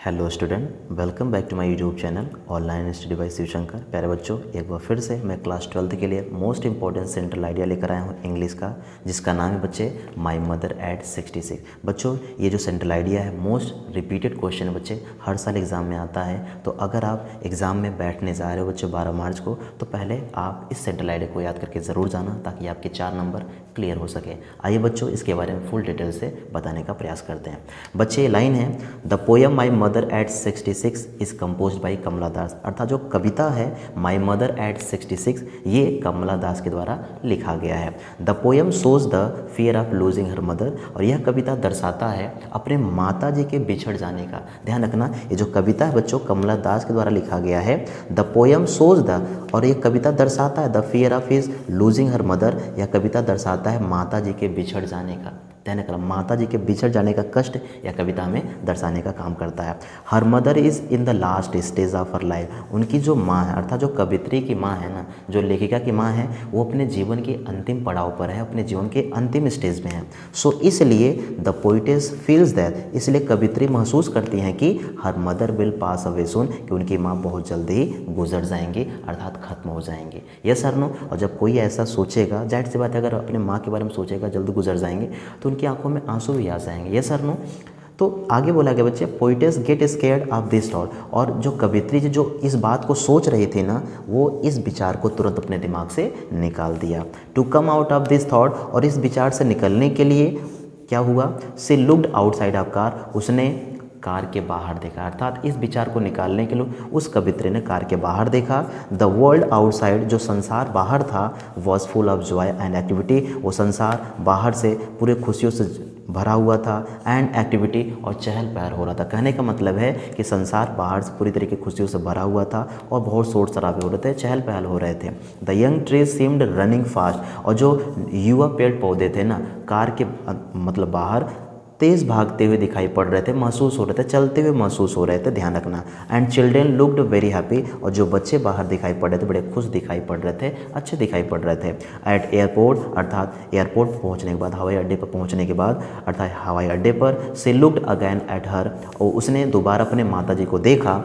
Hello student, welcome back to my YouTube channel online study by Shiv Shankar. प्यारे बच्चों, एक बार फिर से मैं क्लास 12th के लिए मोस्ट इंपॉर्टेंट सेंट्रल आइडिया लेकर आया हूँ इंग्लिश का, जिसका नाम है बच्चे माय मदर एट 66। बच्चों, ये जो सेंट्रल आइडिया है मोस्ट रिपीटेड क्वेश्चन है बच्चे, हर साल एग्जाम में आता है। तो अगर आप एग्ज़ाम में बैठने जा रहे हो बच्चों 12 मार्च को, तो पहले आप इस सेंट्रल आइडिया को याद करके ज़रूर जाना, ताकि आपके 4 नंबर क्लियर हो सके। आइए बच्चों, इसके बारे में फुल डिटेल से बताने का प्रयास करते हैं। बच्चे, ये लाइन है, the poem my mother at 66 is composed by Kamala Das. अर्थात जो कविता है माई मदर एट 66, ये कमला दास के द्वारा लिखा गया है। The poem shows the fear of losing her mother, और यह कविता दर्शाता है अपने माता जी के बिछड़ जाने का। ध्यान रखना, ये जो कविता है बच्चों कमला दास के द्वारा लिखा गया है। द पोएम शोज द, और ये कविता दर्शाता है the fear of his losing her mother, यह कविता दर्शाता है माता जी के बिछड़ जाने का। ध्यान रखना, माता जी के बिछड़ जाने का कष्ट या कविता में दर्शाने का काम करता है। Her mother is in the last stage of her life, उनकी जो माँ है, अर्थात जो कवित्री की माँ है ना, जो लेखिका की माँ है, वो अपने जीवन के अंतिम पड़ाव पर है, अपने जीवन के अंतिम स्टेज में है। सो इसलिए द पोइटेस फील्स दैट, इसलिए कवित्री महसूस करती हैं कि हर mother will pass away soon, कि उनकी माँ बहुत जल्दी ही गुजर जाएंगी, अर्थात खत्म हो जाएंगी। Yes sir no. और जब कोई ऐसा सोचेगा, जाहिर सी बात है, अगर अपने माँ के बारे में सोचेगा जल्दी गुजर जाएंगे, तो उनकी आंखों में आंसू भी आ जाएंगे। ये सर नो। तो आगे बोला गया बच्चे, poetess get scared of this thought, और जो कवित्री जो इस बात को सोच रही थी ना, वो इस विचार को तुरंत अपने दिमाग से निकाल दिया। To come out of this thought, और इस विचार से निकलने के लिए क्या हुआ, she looked outside of car, उसने कार के बाहर देखा। अर्थात इस विचार को निकालने के लिए उस कवित्री ने कार के बाहर देखा। द वर्ल्ड आउटसाइड, जो संसार बाहर था, was full of Joy and activity, वो संसार बाहर से पूरे खुशियों से भरा हुआ था, एंड एक्टिविटी, और चहल पहल हो रहा था। कहने का मतलब है कि संसार बाहर से पूरी तरीके खुशियों से भरा हुआ था और बहुत शोर शराबे हो रहे थे, चहल पहल हो रहे थे। The young trees seemed running fast, और जो युवा पेड़ पौधे थे ना, कार के मतलब बाहर तेज़ भागते हुए दिखाई पड़ रहे थे, महसूस हो रहे थे, चलते हुए महसूस हो रहे थे। ध्यान रखना। And children looked very happy, और जो बच्चे बाहर दिखाई पड़ रहे थे बड़े खुश दिखाई पड़ रहे थे, अच्छे दिखाई पड़ रहे थे। एट एयरपोर्ट, अर्थात एयरपोर्ट पहुंचने के बाद, हवाई अड्डे पर पहुंचने के बाद, अर्थात हवाई अड्डे पर, सी लुक्ड अगैन एट हर, और उसने दोबारा अपने माता जी को देखा।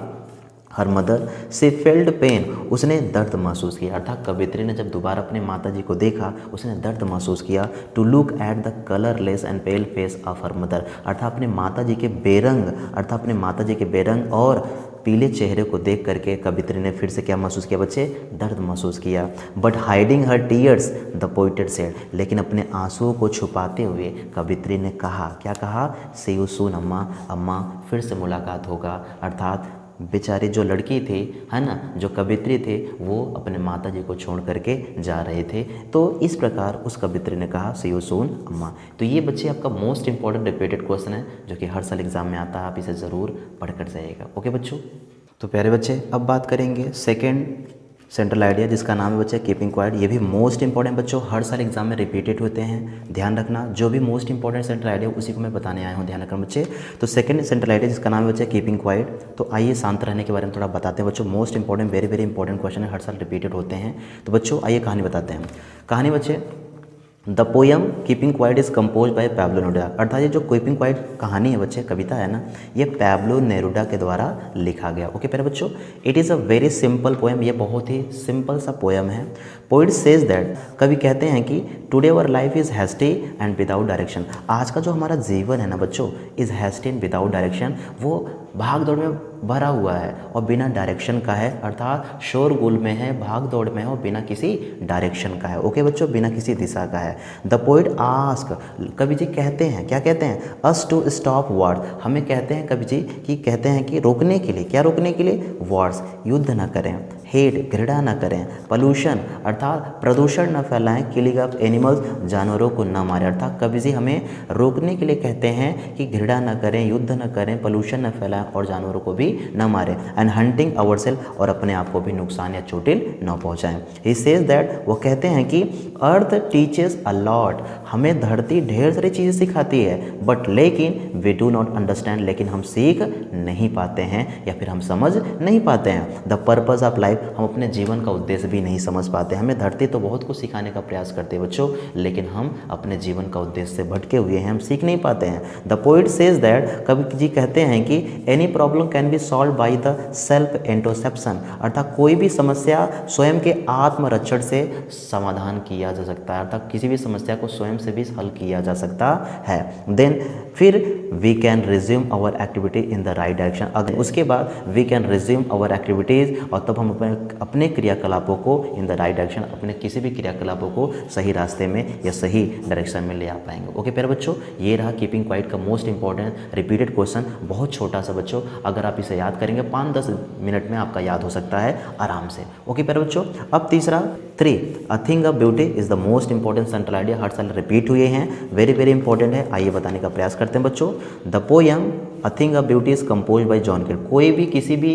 हर मदर से फेल्ड पेन, उसने दर्द महसूस किया। अर्थात कवित्री ने जब दोबारा अपने माता जी को देखा, उसने दर्द महसूस किया। To look at the colourless and pale face of her mother, अर्थात अपने माता जी के बेरंग, अर्थात अपने माता जी के बेरंग और पीले चेहरे को देख करके कवित्री ने फिर से क्या महसूस किया बच्चे, दर्द महसूस किया। But hiding her tears the poetess said, लेकिन अपने आंसुओं को छुपाते हुए कवित्री ने कहा, क्या कहा, सी यू सून अम्मा, अम्मा फिर से मुलाकात होगा। अर्थात बेचारी जो लड़की थी, है ना, जो कवित्री थे, वो अपने माता जी को छोड़ करके जा रहे थे। तो इस प्रकार उस कवित्री ने कहा, सी यू सून अम्मा। तो ये बच्चे आपका मोस्ट इंपॉर्टेंट रिपीटेड क्वेश्चन है, जो कि हर साल एग्जाम में आता है, आप इसे ज़रूर पढ़कर जाइएगा। ओके बच्चों। तो प्यारे बच्चे, अब बात करेंगे सेकेंड सेंट्रल आइडिया, जिसका नाम है बच्चे कीपिंग क्वाइट। ये भी मोस्ट इंपॉर्टेंट बच्चों, हर साल एग्जाम में रिपीटेड होते हैं। ध्यान रखना, जो भी मोस्ट इंपॉर्टेंट सेंट्रल आइडिया उसी को मैं बताने आया हूँ, ध्यान रखना बच्चे। तो सेकंड सेंट्रल आइडिया जिसका नाम है बच्चे कीपिंग क्वाइट। तो आइए शांत रहने के बारे में थोड़ा बताते हैं बच्चों। Most important, very very important question है, हर साल रिपीटेड होते हैं। तो बच्चों आइए कहानी बताते हैं। कहानी बच्चे, the poem keeping quiet is compose bye Pablo Neruda, अर्थात ये जो कीपिंग क्वाइट कहानी है बच्चे, कविता है ना, ये पैब्लो नेरुडा के द्वारा लिखा गया। ओके प्यारे बच्चों, it is a very simple poem, ये बहुत ही सिंपल सा पोएम है। पोइट सेज दैट, कवि कहते हैं कि today our life is hasty and without direction, आज का जो हमारा जीवन है ना बच्चों, is hasty and without direction, वो भाग दौड़ में भरा हुआ है और बिना डायरेक्शन का है, अर्थात शोरगुल में है, भाग दौड़ में है और बिना किसी डायरेक्शन का है। ओके बच्चों, बिना किसी दिशा का है। द पोइट आस्क, कवि जी कहते हैं, क्या कहते हैं, अस टू स्टॉप वॉर्स, हमें कहते हैं कवि जी कि कहते हैं कि रोकने के लिए, क्या रोकने के लिए, वॉर्स, युद्ध न करें, हेट, घृणा न करें, पॉल्यूशन, अर्थात प्रदूषण न फैलाएं, किलिंग ऑफ एनिमल्स, जानवरों को न मारें। अर्थात कवि जी हमें रोकने के लिए कहते हैं कि घृणा न करें, युद्ध न करें, पोल्यूशन न फैलाएं और जानवरों को भी न मारें। एंड हंटिंग आवर सेल्फ, और अपने आप को भी नुकसान या चोटिल न पहुंचाएं। ही सेज दैट, वो कहते हैं कि अर्थ टीचेस अ लॉट, हमें धरती ढेर सारी चीज़ें सिखाती है, बट लेकिन वी डू नॉट अंडरस्टैंड, लेकिन हम सीख नहीं पाते हैं या फिर हम समझ नहीं पाते हैं। द पर्पज़ ऑफ लाइफ, हम अपने जीवन का उद्देश्य भी नहीं समझ पाते। हमें धरती तो बहुत कुछ सिखाने का प्रयास करते हैं बच्चों, लेकिन हम अपने जीवन का उद्देश्य से भटके हुए हैं, हम सीख नहीं पाते हैं। द पोइट सेज दैट, कवि जी कहते हैं कि any problem can be solve by the self introspection, अर्थात कोई भी समस्या स्वयं के आत्मरक्षण से समाधान किया जा सकता है, अर्थात किसी भी समस्या को स्वयं से भी हल किया जा सकता है। देन फिर we can resume our activity in the right direction, अगर उसके बाद we can resume our activities, और तब हम अपने क्रियाकलापों को इन द राइट डायरेक्शन, अपने किसी भी क्रियाकलापों को सही रास्ते में या सही डायरेक्शन में ले आ पाएंगे। ओके प्यारे बच्चों, ये रहा कीपिंग क्वाइट का मोस्ट इंपॉर्टेंट रिपीटेड क्वेश्चन, बहुत छोटा सा बच्चों, अगर आप इसे याद करेंगे 5-10 मिनट में आपका याद हो सकता है आराम से। ओके प्यारे बच्चों, अब तीसरा 3 a thing of beauty is the most important central idea, हर साल रिपीट हुए हैं, वेरी वेरी इंपॉर्टेंट है। आइए बताने का प्रयास करते हैं बच्चों। The poem a thing of beauty is compose bye John kit, कोई भी किसी भी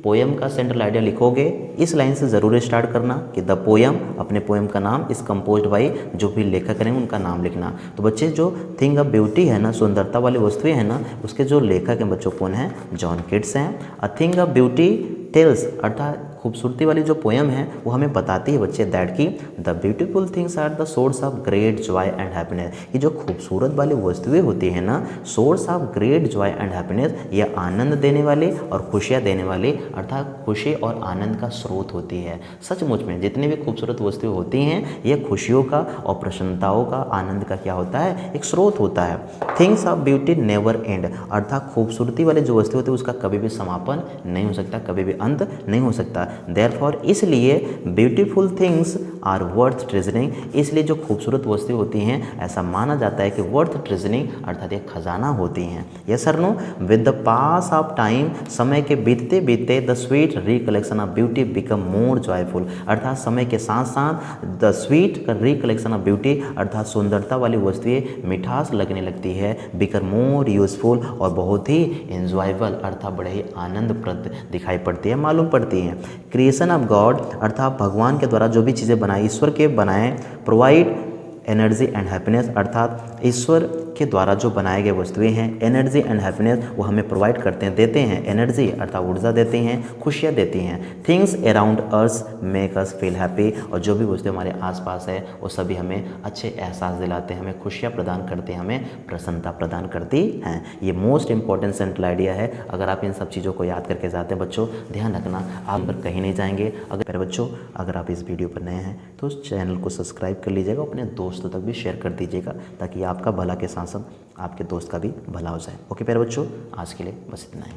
पोयम का सेंट्रल आइडिया लिखोगे इस लाइन से ज़रूर स्टार्ट करना कि द पोयम, अपने पोयम का नाम, इस कंपोज्ड बाय, जो भी लेखक करेंगे उनका नाम लिखना। तो बच्चे जो थिंग ऑफ ब्यूटी है ना, सुंदरता वाली वस्तुएं हैं ना, उसके जो लेखक हैं बच्चों कौन है, जॉन किट्स हैं। A thing of beauty tells, अर्थात खूबसूरती वाली जो पोयम है वो हमें बताती है बच्चे दैट की the beautiful things are the source of great joy and happiness, ये जो खूबसूरत वाली वस्तुएं होती हैं ना, source of great joy and happiness, ये आनंद देने वाले और खुशियाँ देने वाले, अर्थात खुशी और आनंद का स्रोत होती है। सचमुच में जितनी भी खूबसूरत वस्तुएं होती हैं ये खुशियों का और प्रसन्नताओं का, आनंद का क्या होता है, एक स्रोत होता है। Things of beauty never and, अर्थात खूबसूरती वाली जो वस्तु होती है उसका कभी भी समापन नहीं हो सकता, कभी भी अंत नहीं हो सकता। देयरफॉर, इसलिए ब्यूटीफुल थिंग्स आर वर्थ ट्रेजरिंग, इसलिए जो खूबसूरत वस्तुएं होती हैं ऐसा माना जाता है कि वर्थ ट्रेजरिंग, अर्थात एक खजाना होती हैं। Yes sir no, with the pass of time, समय के बीतते बीतते the sweet recollection of beauty become more joyful, अर्थात समय के साथ साथ the sweet recollection of beauty, अर्थात सुंदरता वाली वस्तुएं मिठास लगने लगती है, बिकम मोर यूजफुल, और बहुत ही इंजॉयबल, अर्थात बड़े ही आनंदप्रद दिखाई पड़ती है, मालूम पड़ती हैं। क्रिएशन ऑफ गॉड, अर्थात भगवान के द्वारा जो भी चीज़ें बनाई, ईश्वर के बनाए, प्रोवाइड एनर्जी एंड हैप्पीनेस, अर्थात ईश्वर के द्वारा जो बनाए गए वस्तुएं हैं, एनर्जी एंड हैप्पीनेस वो हमें प्रोवाइड करते हैं, देते हैं। एनर्जी अर्थात ऊर्जा देती हैं, खुशियाँ देती हैं। Things around us make us feel happy, और जो भी वस्तुएं हमारे आसपास है वो सभी हमें अच्छे एहसास दिलाते हैं, हमें खुशियाँ प्रदान करते हैं, हमें प्रसन्नता प्रदान करती हैं। ये मोस्ट इंपॉर्टेंट सेंट्रल आइडिया है। अगर आप इन सब चीज़ों को याद करके जाते हैं बच्चों, ध्यान रखना आप पर कहीं नहीं जाएंगे। अगर मेरे बच्चों, अगर आप इस वीडियो पर नए हैं तो उस चैनल को सब्सक्राइब कर लीजिएगा, अपने दोस्तों तक भी शेयर कर दीजिएगा, ताकि आपका भला के साथ साथ आपके दोस्त का भी भला हो जाए। ओके प्यारे बच्चों, आज के लिए बस इतना ही।